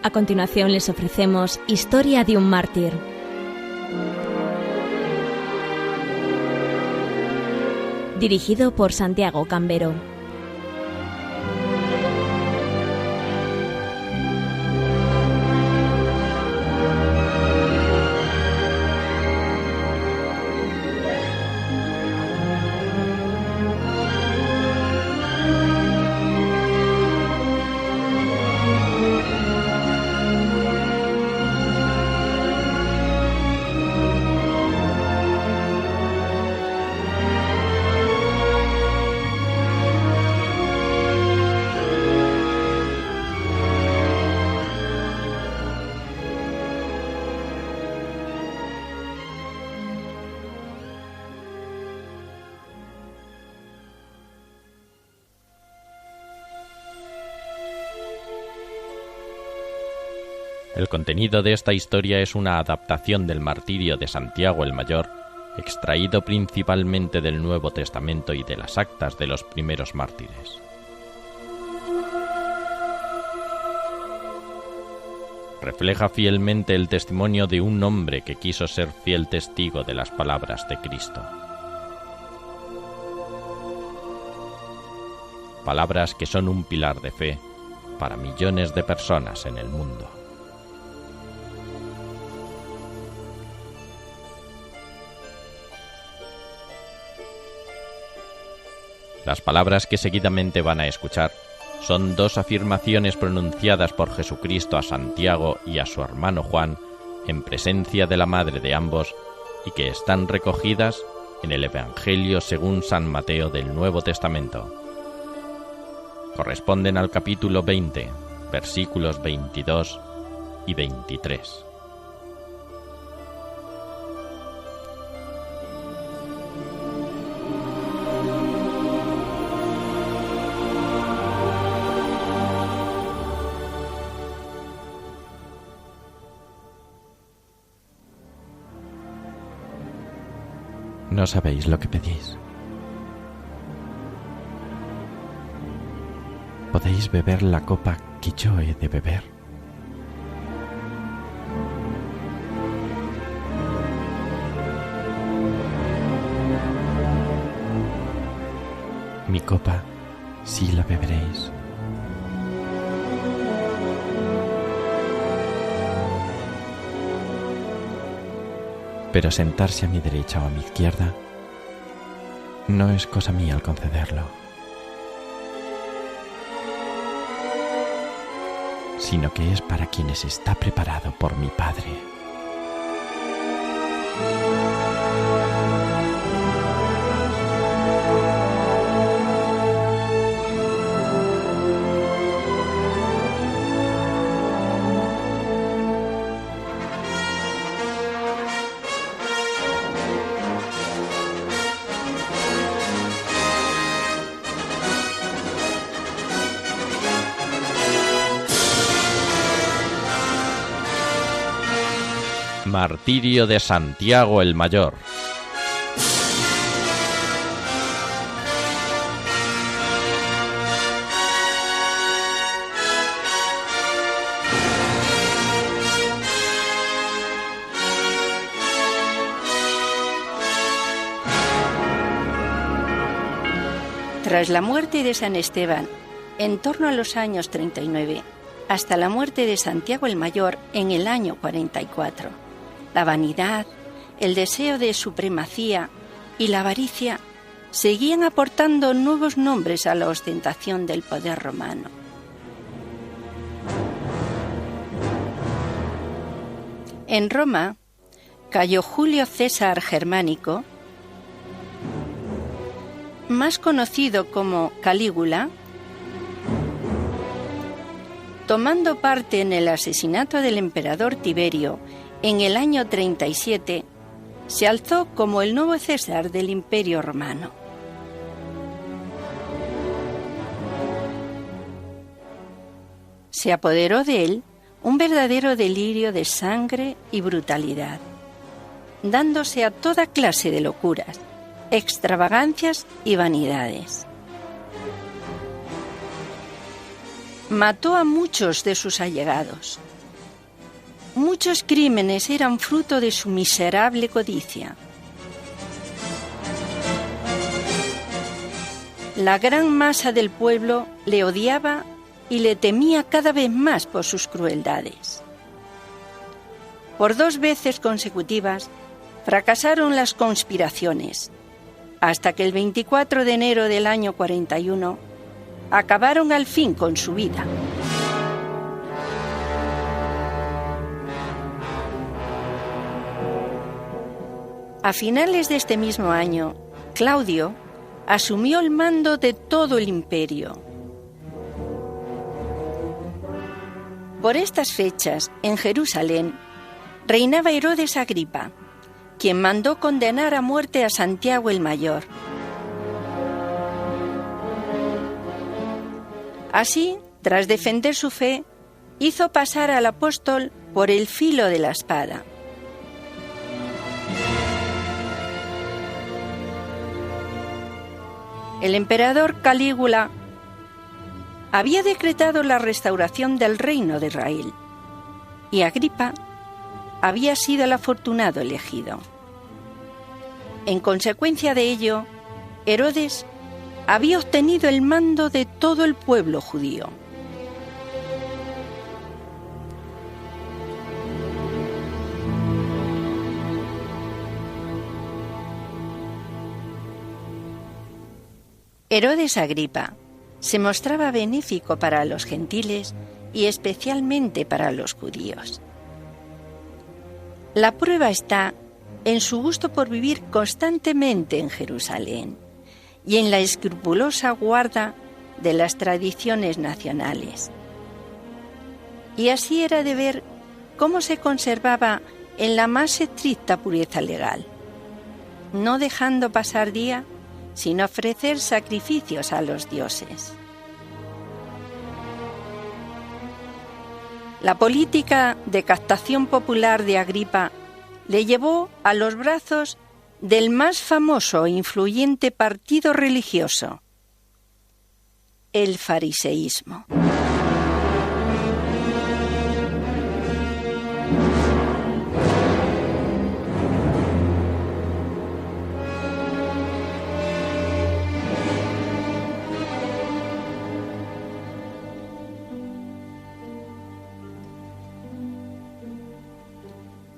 A continuación les ofrecemos Historia de un mártir. Dirigido por Santiago Cambero. El contenido de esta historia es una adaptación del martirio de Santiago el Mayor, extraído principalmente del Nuevo Testamento y de las actas de los primeros mártires. Refleja fielmente el testimonio de un hombre que quiso ser fiel testigo de las palabras de Cristo. Palabras que son un pilar de fe para millones de personas en el mundo. Las palabras que seguidamente van a escuchar son dos afirmaciones pronunciadas por Jesucristo a Santiago y a su hermano Juan en presencia de la madre de ambos y que están recogidas en el Evangelio según San Mateo del Nuevo Testamento. Corresponden al capítulo 20, versículos 22 y 23. No sabéis lo que pedís. ¿Podéis beber la copa que yo he de beber? Mi copa sí la beberéis. Pero sentarse a mi derecha o a mi izquierda no es cosa mía el concederlo, sino que es para quienes está preparado por mi Padre. Martirio de Santiago el Mayor. Tras la muerte de San Esteban, en torno a los años 39, hasta la muerte de Santiago el Mayor en el año 44, la vanidad, el deseo de supremacía y la avaricia seguían aportando nuevos nombres a la ostentación del poder romano. En Roma, cayó Julio César Germánico, más conocido como Calígula, tomando parte en el asesinato del emperador Tiberio en el año 37, se alzó como el nuevo César del Imperio Romano. Se apoderó de él un verdadero delirio de sangre y brutalidad, dándose a toda clase de locuras, extravagancias y vanidades. Mató a muchos de sus allegados, muchos crímenes eran fruto de su miserable codicia. La gran masa del pueblo le odiaba y le temía cada vez más por sus crueldades. Por 2 veces consecutivas fracasaron las conspiraciones, hasta que el 24 de enero del año 41 acabaron al fin con su vida. A finales de este mismo año, Claudio asumió el mando de todo el imperio. Por estas fechas, en Jerusalén, reinaba Herodes Agripa, quien mandó condenar a muerte a Santiago el Mayor. Así, tras defender su fe, hizo pasar al apóstol por el filo de la espada. El emperador Calígula había decretado la restauración del reino de Israel y Agripa había sido el afortunado elegido. En consecuencia de ello, Herodes había obtenido el mando de todo el pueblo judío. Herodes Agripa se mostraba benéfico para los gentiles y especialmente para los judíos. La prueba está en su gusto por vivir constantemente en Jerusalén y en la escrupulosa guarda de las tradiciones nacionales. Y así era de ver cómo se conservaba en la más estricta pureza legal, no dejando pasar día sin ofrecer sacrificios a los dioses. La política de captación popular de Agripa le llevó a los brazos del más famoso e influyente partido religioso, el fariseísmo.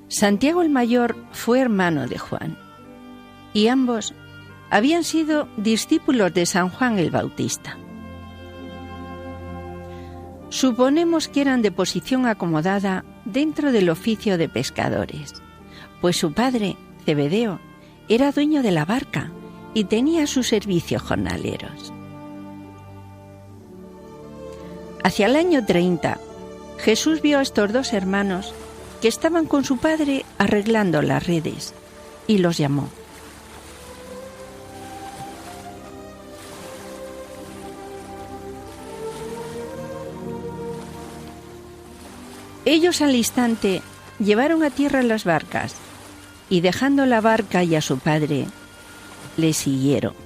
Santiago el Mayor fue hermano de Juan, y ambos habían sido discípulos de San Juan el Bautista. Suponemos que eran de posición acomodada dentro del oficio de pescadores, pues su padre, Zebedeo, era dueño de la barca y tenía sus servicios jornaleros. Hacia el año 30, Jesús vio a estos 2 hermanos que estaban con su padre arreglando las redes, y los llamó. Ellos al instante llevaron a tierra las barcas, y dejando la barca y a su padre, le siguieron.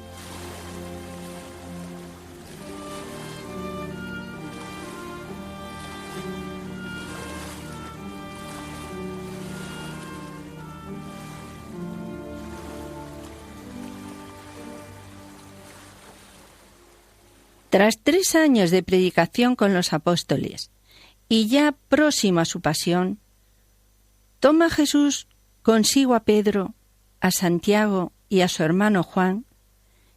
Tras 3 años de predicación con los apóstoles y ya próximo a su pasión, toma Jesús consigo a Pedro, a Santiago y a su hermano Juan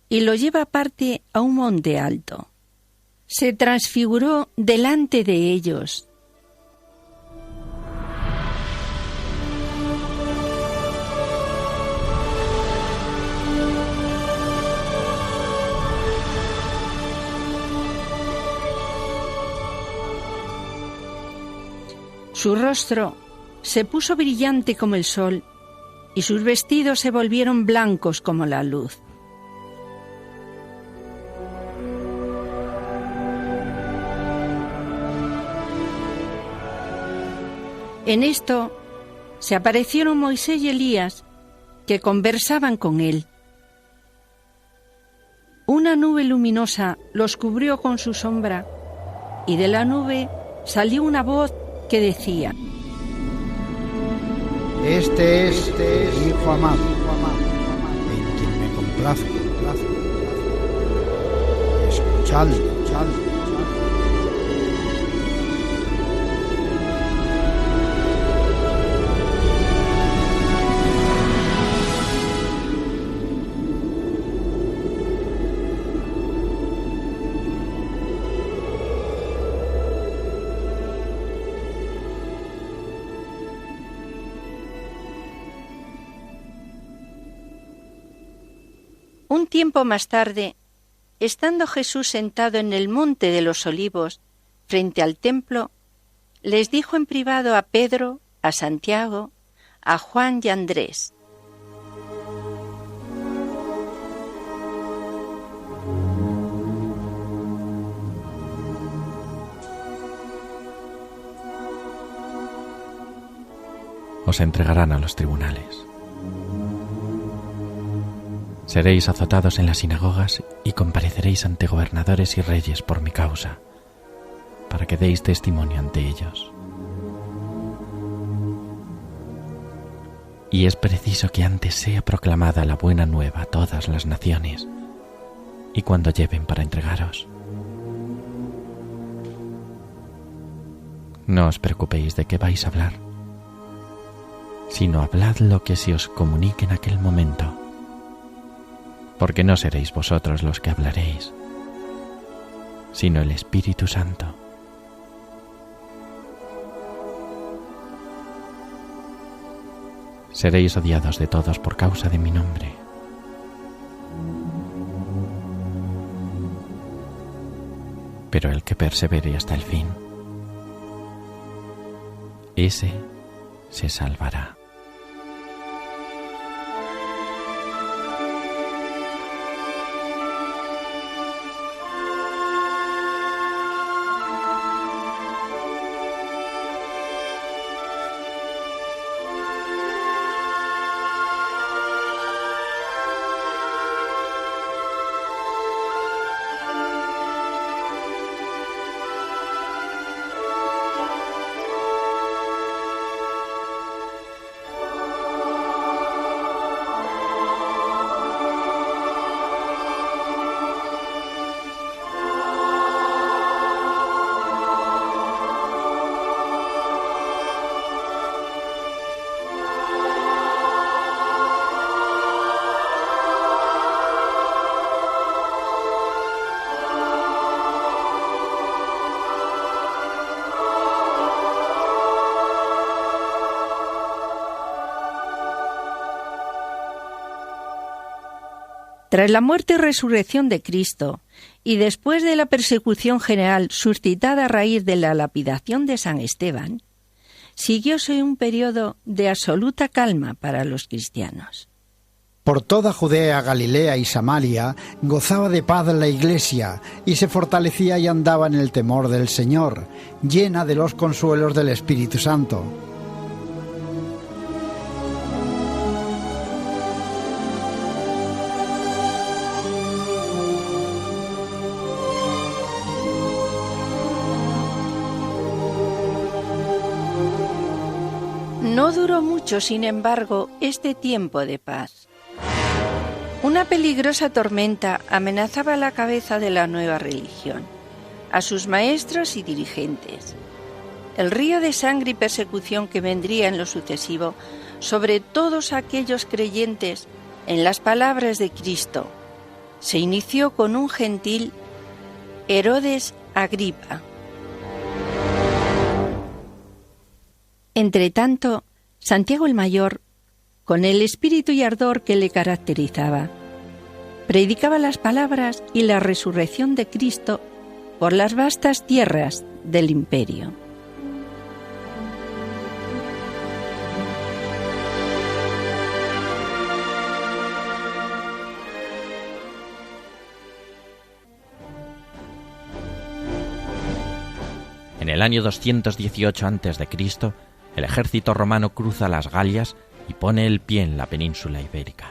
y los lleva aparte a un monte alto. Se transfiguró delante de ellos. Su rostro se puso brillante como el sol y sus vestidos se volvieron blancos como la luz. En esto se aparecieron Moisés y Elías, que conversaban con él. Una nube luminosa los cubrió con su sombra, y de la nube salió una voz que decía: Este es mi Hijo amado, en quien me complazco. Escuchadlo. Un tiempo más tarde, estando Jesús sentado en el monte de los Olivos, frente al templo, les dijo en privado a Pedro, a Santiago, a Juan y a Andrés: os entregarán a los tribunales. Seréis azotados en las sinagogas y compareceréis ante gobernadores y reyes por mi causa, para que deis testimonio ante ellos. Y es preciso que antes sea proclamada la buena nueva a todas las naciones, y cuando lleven para entregaros. No os preocupéis de qué vais a hablar, sino hablad lo que se os comunique en aquel momento, porque no seréis vosotros los que hablaréis, sino el Espíritu Santo. Seréis odiados de todos por causa de mi nombre. Pero el que persevere hasta el fin, ese se salvará. Tras la muerte y resurrección de Cristo, y después de la persecución general suscitada a raíz de la lapidación de San Esteban, siguióse un periodo de absoluta calma para los cristianos. Por toda Judea, Galilea y Samaria gozaba de paz la Iglesia, y se fortalecía y andaba en el temor del Señor, llena de los consuelos del Espíritu Santo. No duró mucho, sin embargo, este tiempo de paz. Una peligrosa tormenta amenazaba la cabeza de la nueva religión, a sus maestros y dirigentes. El río de sangre y persecución que vendría en lo sucesivo sobre todos aquellos creyentes en las palabras de Cristo se inició con un gentil Herodes Agripa. Entretanto, Santiago el Mayor, con el espíritu y ardor que le caracterizaba, predicaba las palabras y la resurrección de Cristo por las vastas tierras del imperio. En el año 218 a.C., el ejército romano cruza las Galias y pone el pie en la península ibérica.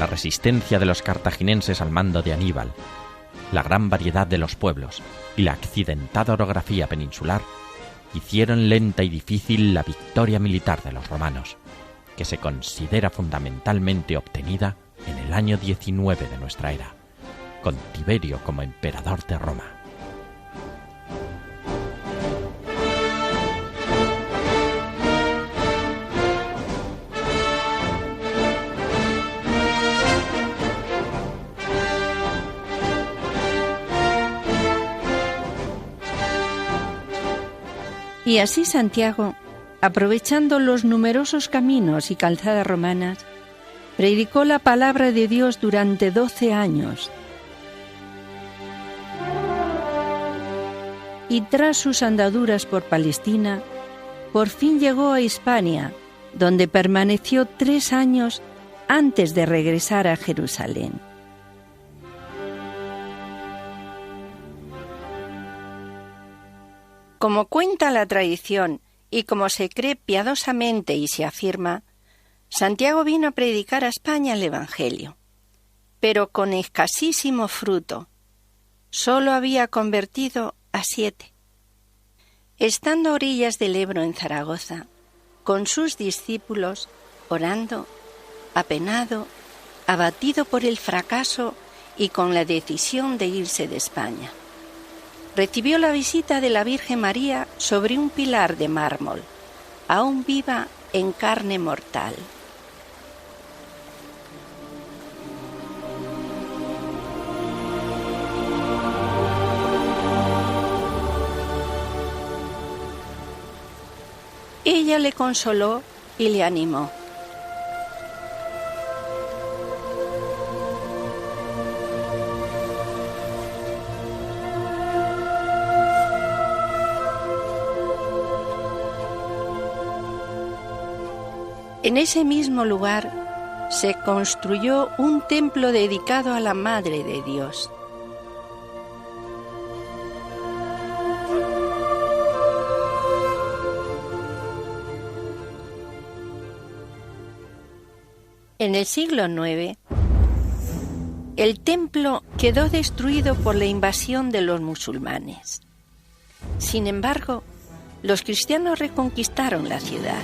la resistencia de los cartagineses al mando de Aníbal, la gran variedad de los pueblos y la accidentada orografía peninsular hicieron lenta y difícil la victoria militar de los romanos, que se considera fundamentalmente obtenida en el año 19 de nuestra era, con Tiberio como emperador de Roma. Y así Santiago, aprovechando los numerosos caminos y calzadas romanas, predicó la palabra de Dios durante 12 años. Y tras sus andaduras por Palestina, por fin llegó a Hispania, donde permaneció 3 años antes de regresar a Jerusalén. Como cuenta la tradición y como se cree piadosamente y se afirma, Santiago vino a predicar a España el Evangelio, pero con escasísimo fruto. Solo había convertido a 7. Estando a orillas del Ebro en Zaragoza, con sus discípulos, orando, apenado, abatido por el fracaso y con la decisión de irse de España, recibió la visita de la Virgen María sobre un pilar de mármol, aún viva en carne mortal. Ella le consoló y le animó. En ese mismo lugar se construyó un templo dedicado a la Madre de Dios. En el siglo IX, el templo quedó destruido por la invasión de los musulmanes. Sin embargo, los cristianos reconquistaron la ciudad.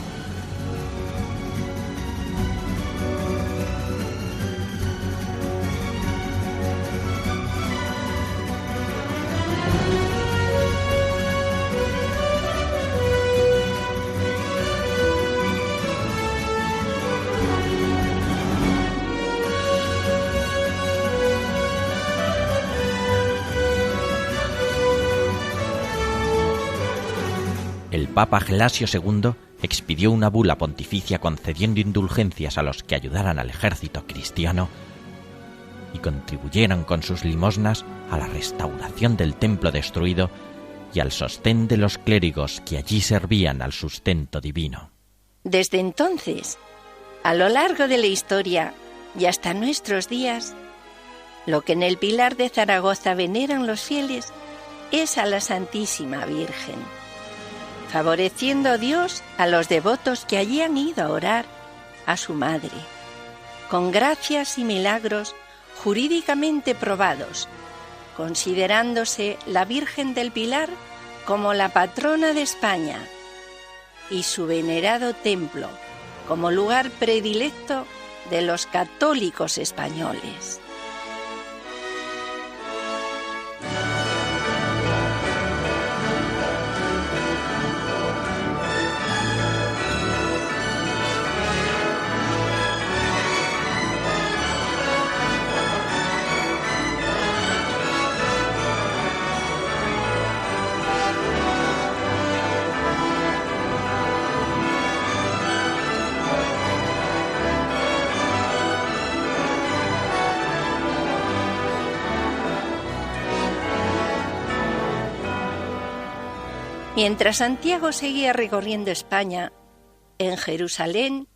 El Papa Gelasio II expidió una bula pontificia concediendo indulgencias a los que ayudaran al ejército cristiano y contribuyeran con sus limosnas a la restauración del templo destruido y al sostén de los clérigos que allí servían al sustento divino. Desde entonces, a lo largo de la historia y hasta nuestros días, lo que en el Pilar de Zaragoza veneran los fieles es a la Santísima Virgen, favoreciendo a Dios a los devotos que allí han ido a orar a su Madre, con gracias y milagros jurídicamente probados, considerándose la Virgen del Pilar como la patrona de España y su venerado templo como lugar predilecto de los católicos españoles. Mientras Santiago seguía recorriendo España, en Jerusalén,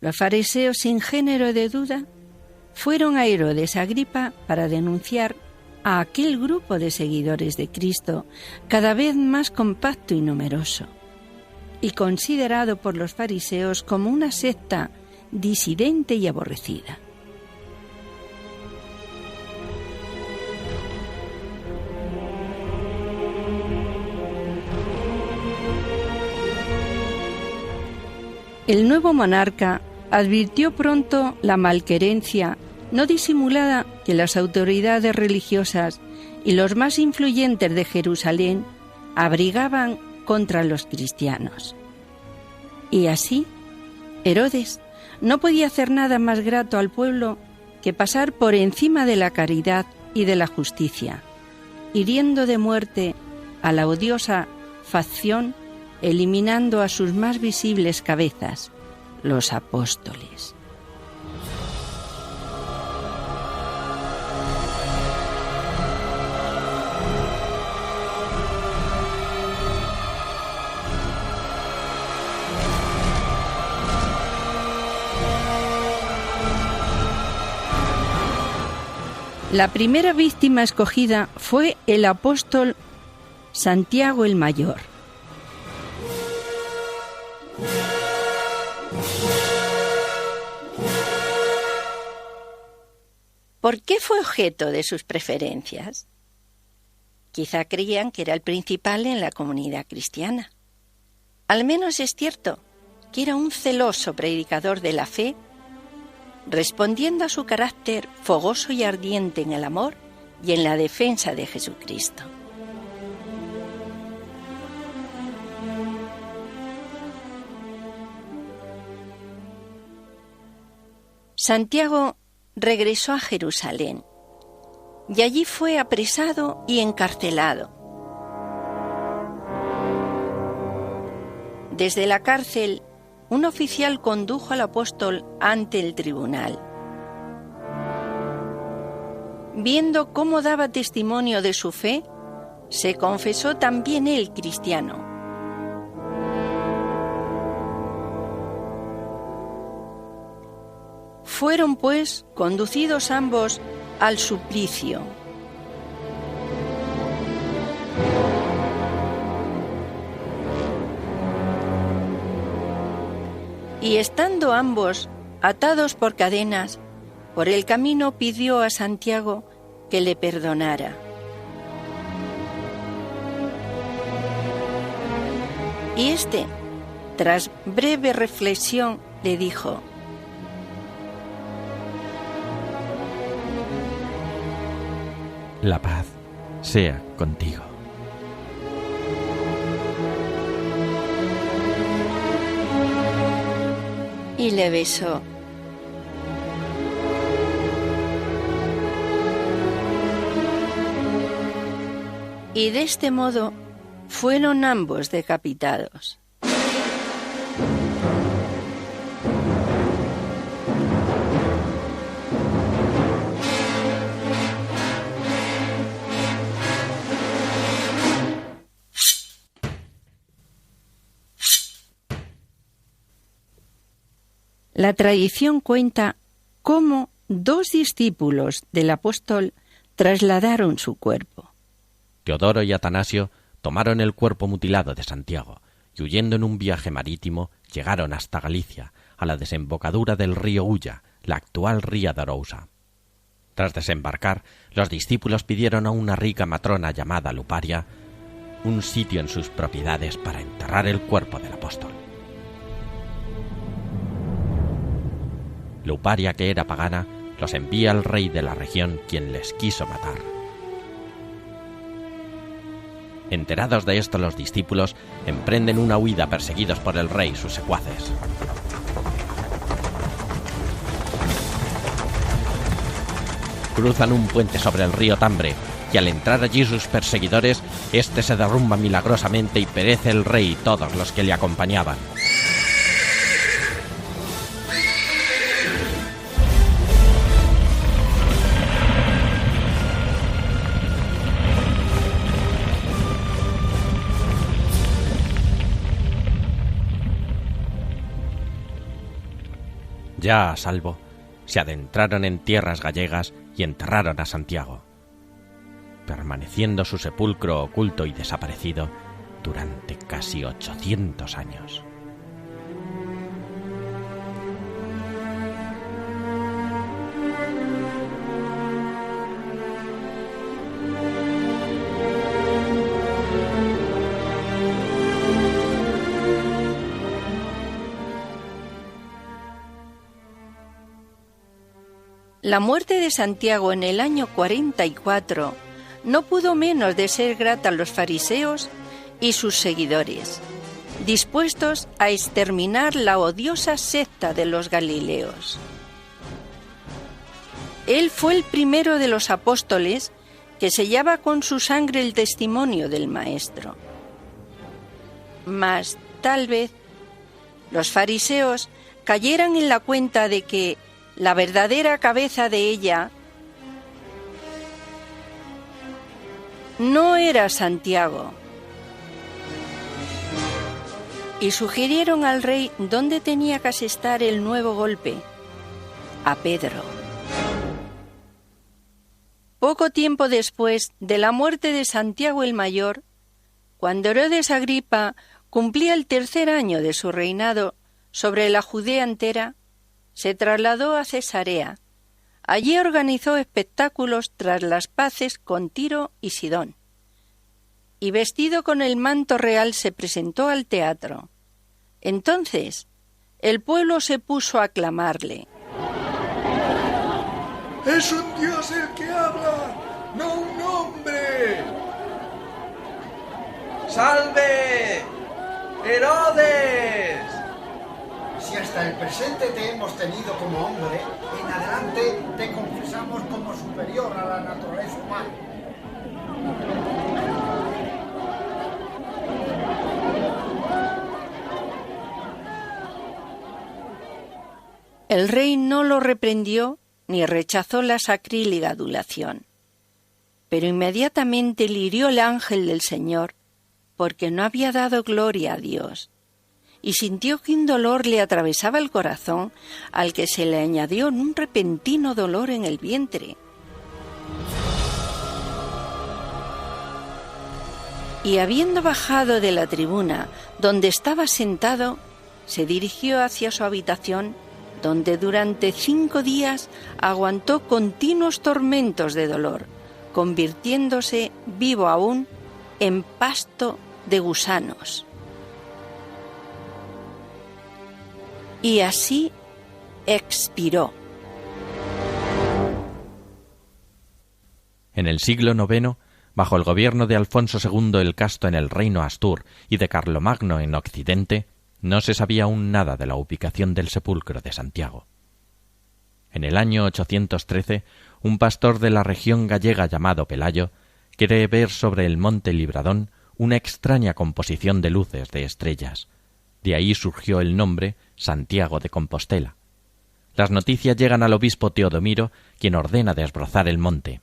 los fariseos sin género de duda fueron a Herodes Agripa para denunciar a aquel grupo de seguidores de Cristo cada vez más compacto y numeroso, y considerado por los fariseos como una secta disidente y aborrecida. El nuevo monarca advirtió pronto la malquerencia no disimulada que las autoridades religiosas y los más influyentes de Jerusalén abrigaban contra los cristianos. Y así, Herodes no podía hacer nada más grato al pueblo que pasar por encima de la caridad y de la justicia, hiriendo de muerte a la odiosa facción, eliminando a sus más visibles cabezas, los apóstoles. La primera víctima escogida fue el apóstol Santiago el Mayor. ¿Por qué fue objeto de sus preferencias? Quizá creían que era el principal en la comunidad cristiana. Al menos es cierto que era un celoso predicador de la fe, respondiendo a su carácter fogoso y ardiente en el amor y en la defensa de Jesucristo. Santiago regresó a Jerusalén y allí fue apresado y encarcelado. Desde la cárcel, un oficial condujo al apóstol ante el tribunal. Viendo cómo daba testimonio de su fe, se confesó también él cristiano. Fueron, pues, conducidos ambos al suplicio. Y estando ambos atados por cadenas, por el camino pidió a Santiago que le perdonara. Y éste, tras breve reflexión, le dijo: La paz sea contigo. Y le besó. Y de este modo fueron ambos decapitados. La tradición cuenta cómo 2 discípulos del apóstol trasladaron su cuerpo. Teodoro y Atanasio tomaron el cuerpo mutilado de Santiago y, huyendo en un viaje marítimo, llegaron hasta Galicia, a la desembocadura del río Ulla, la actual ría de Arousa. Tras desembarcar, los discípulos pidieron a una rica matrona llamada Luparia un sitio en sus propiedades para enterrar el cuerpo del apóstol. Luparia, que era pagana, los envía al rey de la región, quien les quiso matar. Enterados de esto, los discípulos emprenden una huida perseguidos por el rey y sus secuaces. Cruzan un puente sobre el río Tambre, y al entrar allí sus perseguidores, este se derrumba milagrosamente y perece el rey y todos los que le acompañaban. Ya a salvo, se adentraron en tierras gallegas y enterraron a Santiago, permaneciendo su sepulcro oculto y desaparecido durante casi 800 años. La muerte de Santiago en el año 44 no pudo menos de ser grata a los fariseos y sus seguidores, dispuestos a exterminar la odiosa secta de los Galileos. Él fue el primero de los apóstoles que sellaba con su sangre el testimonio del Maestro. Mas, tal vez, los fariseos cayeran en la cuenta de que la verdadera cabeza de ella no era Santiago, y sugirieron al rey dónde tenía que asestar el nuevo golpe: a Pedro. Poco tiempo después de la muerte de Santiago el Mayor, cuando Herodes Agripa cumplía el 3er año de su reinado sobre la Judea entera, se trasladó a Cesarea. Allí organizó espectáculos tras las paces con Tiro y Sidón, y vestido con el manto real se presentó al teatro. Entonces el pueblo se puso a aclamarle: ¡Es un dios el que habla, no un hombre! ¡Salve, Herodes! Si hasta el presente te hemos tenido como hombre, en adelante te confesamos como superior a la naturaleza humana. El rey no lo reprendió ni rechazó la sacrílega adulación, pero inmediatamente le hirió el ángel del Señor porque no había dado gloria a Dios, y sintió que un dolor le atravesaba el corazón, al que se le añadió un repentino dolor en el vientre. Y habiendo bajado de la tribuna donde estaba sentado, se dirigió hacia su habitación, donde durante 5 días aguantó continuos tormentos de dolor, convirtiéndose, vivo aún, en pasto de gusanos. Y así expiró. En el siglo IX, bajo el gobierno de Alfonso II el Casto en el reino Astur y de Carlomagno en Occidente, no se sabía aún nada de la ubicación del sepulcro de Santiago. En el año 813, un pastor de la región gallega llamado Pelayo cree ver sobre el monte Libradón una extraña composición de luces de estrellas. De ahí surgió el nombre Santiago de Compostela. Las noticias llegan al obispo Teodomiro, quien ordena desbrozar el monte.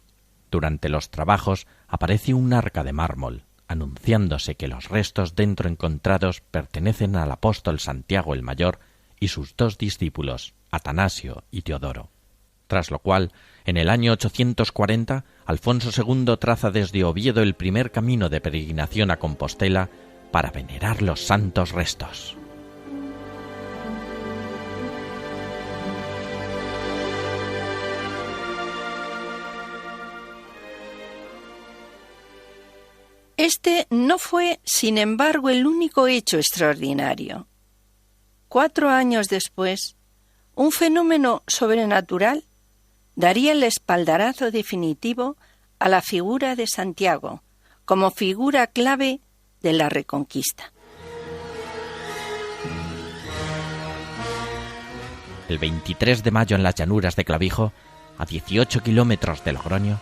Durante los trabajos aparece un arca de mármol, anunciándose que los restos dentro encontrados pertenecen al apóstol Santiago el Mayor y sus 2 discípulos, Atanasio y Teodoro. Tras lo cual, en el año 840, Alfonso II traza desde Oviedo el primer camino de peregrinación a Compostela para venerar los santos restos. Este no fue, sin embargo, el único hecho extraordinario. 4 años después, un fenómeno sobrenatural daría el espaldarazo definitivo a la figura de Santiago como figura clave de la Reconquista. El 23 de mayo en las llanuras de Clavijo, a 18 kilómetros de Logroño,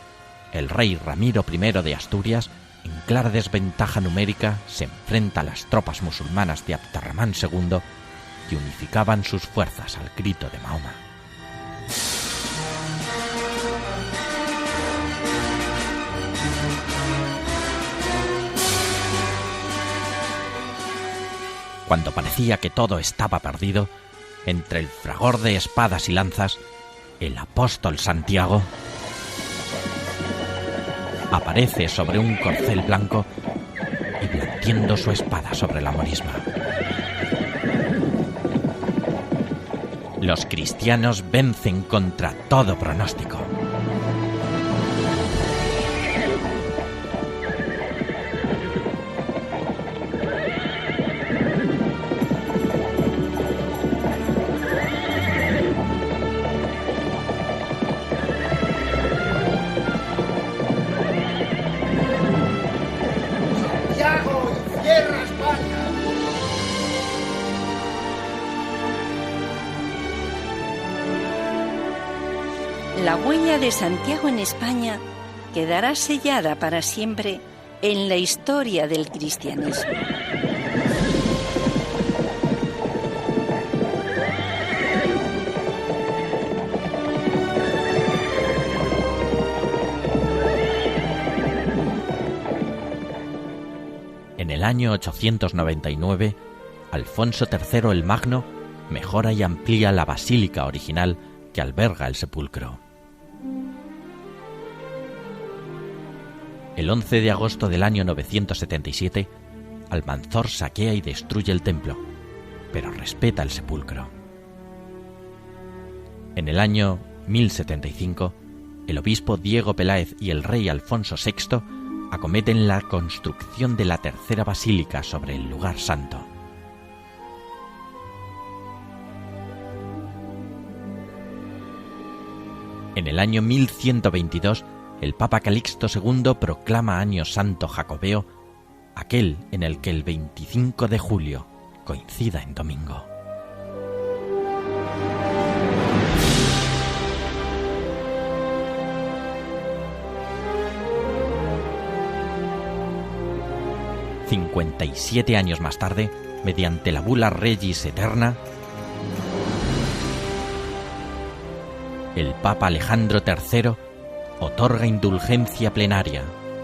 el rey Ramiro I de Asturias, en clara desventaja numérica, se enfrenta a las tropas musulmanas de Abderramán II, que unificaban sus fuerzas al grito de Mahoma. Cuando parecía que todo estaba perdido, entre el fragor de espadas y lanzas, el apóstol Santiago aparece sobre un corcel blanco y blandiendo su espada sobre la morisma. Los cristianos vencen contra todo pronóstico. La huella de Santiago en España quedará sellada para siempre en la historia del cristianismo. En el año 899, Alfonso III el Magno mejora y amplía la basílica original que alberga el sepulcro. El 11 de agosto del año 977, Almanzor saquea y destruye el templo, pero respeta el sepulcro. En el año 1075, el obispo Diego Peláez y el rey Alfonso VI acometen la construcción de la tercera basílica sobre el lugar santo. En el año 1122, el Papa Calixto II proclama Año Santo Jacobeo, aquel en el que el 25 de julio coincida en domingo. «57 años más tarde, mediante la bula Regis Eterna, el Papa Alejandro III otorga indulgencia plenaria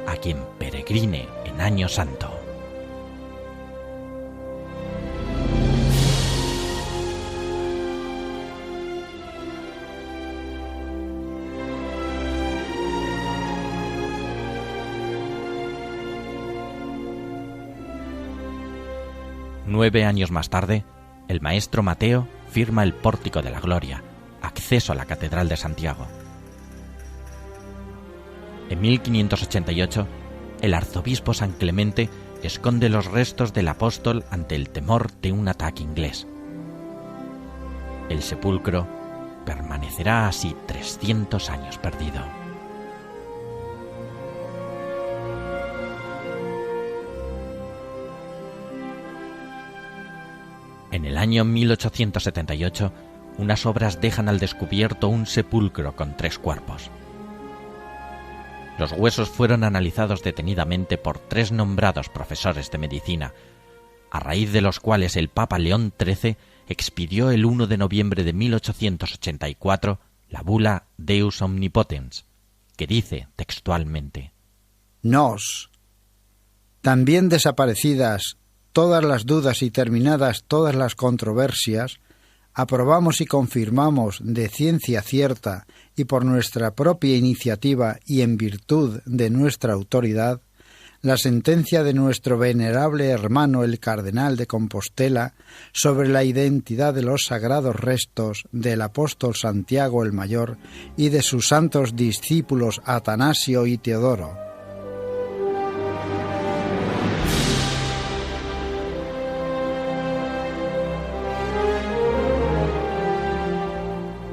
a quien peregrine en Año Santo». Nueve años más tarde, el maestro Mateo firma el Pórtico de la Gloria, acceso a la Catedral de Santiago. En 1588, el arzobispo San Clemente esconde los restos del apóstol ante el temor de un ataque inglés. El sepulcro permanecerá así 300 años perdido. En el año 1878, unas obras dejan al descubierto un sepulcro con 3 cuerpos. Los huesos fueron analizados detenidamente por 3 nombrados profesores de medicina, a raíz de los cuales el Papa León XIII expidió el 1 de noviembre de 1884 la bula Deus Omnipotens, que dice textualmente: Nos, también desaparecidas todas las dudas y terminadas todas las controversias, aprobamos y confirmamos de ciencia cierta y por nuestra propia iniciativa y en virtud de nuestra autoridad, la sentencia de nuestro venerable hermano el Cardenal de Compostela sobre la identidad de los sagrados restos del apóstol Santiago el Mayor y de sus santos discípulos Atanasio y Teodoro.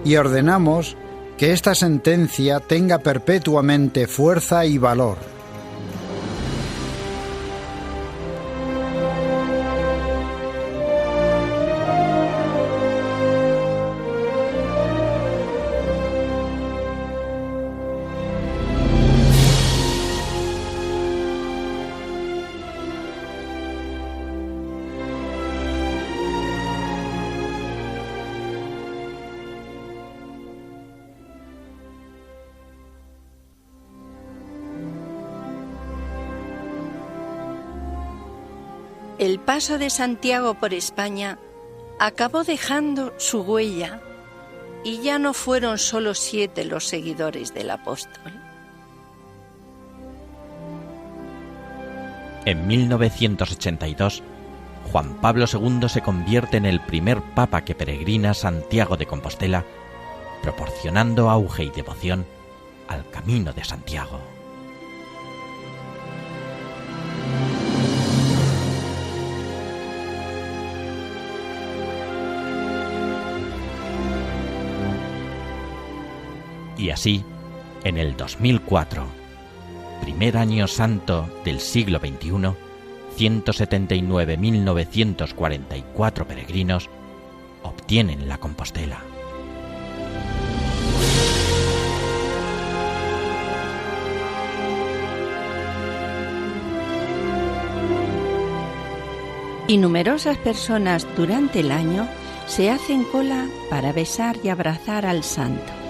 Y ordenamos que esta sentencia tenga perpetuamente fuerza y valor. El paso de Santiago por España acabó dejando su huella y ya no fueron solo 7 los seguidores del apóstol. En 1982, Juan Pablo II se convierte en el primer papa que peregrina a Santiago de Compostela, proporcionando auge y devoción al Camino de Santiago. Y así, en el 2004, primer año santo del siglo XXI, 179.944 peregrinos obtienen la Compostela. y numerosas personas durante el año se hacen cola para besar y abrazar al santo.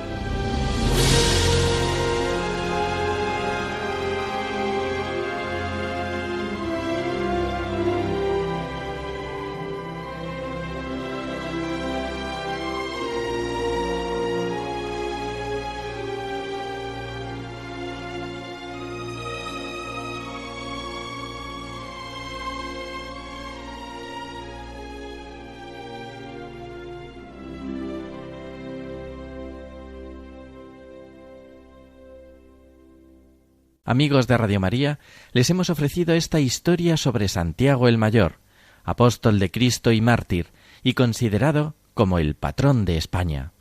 Amigos de Radio María, les hemos ofrecido esta historia sobre Santiago el Mayor, apóstol de Cristo y mártir, y considerado como el patrón de España.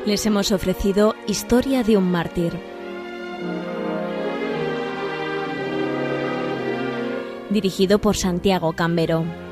Les hemos ofrecido Historia de un mártir. Dirigido por Santiago Cambero.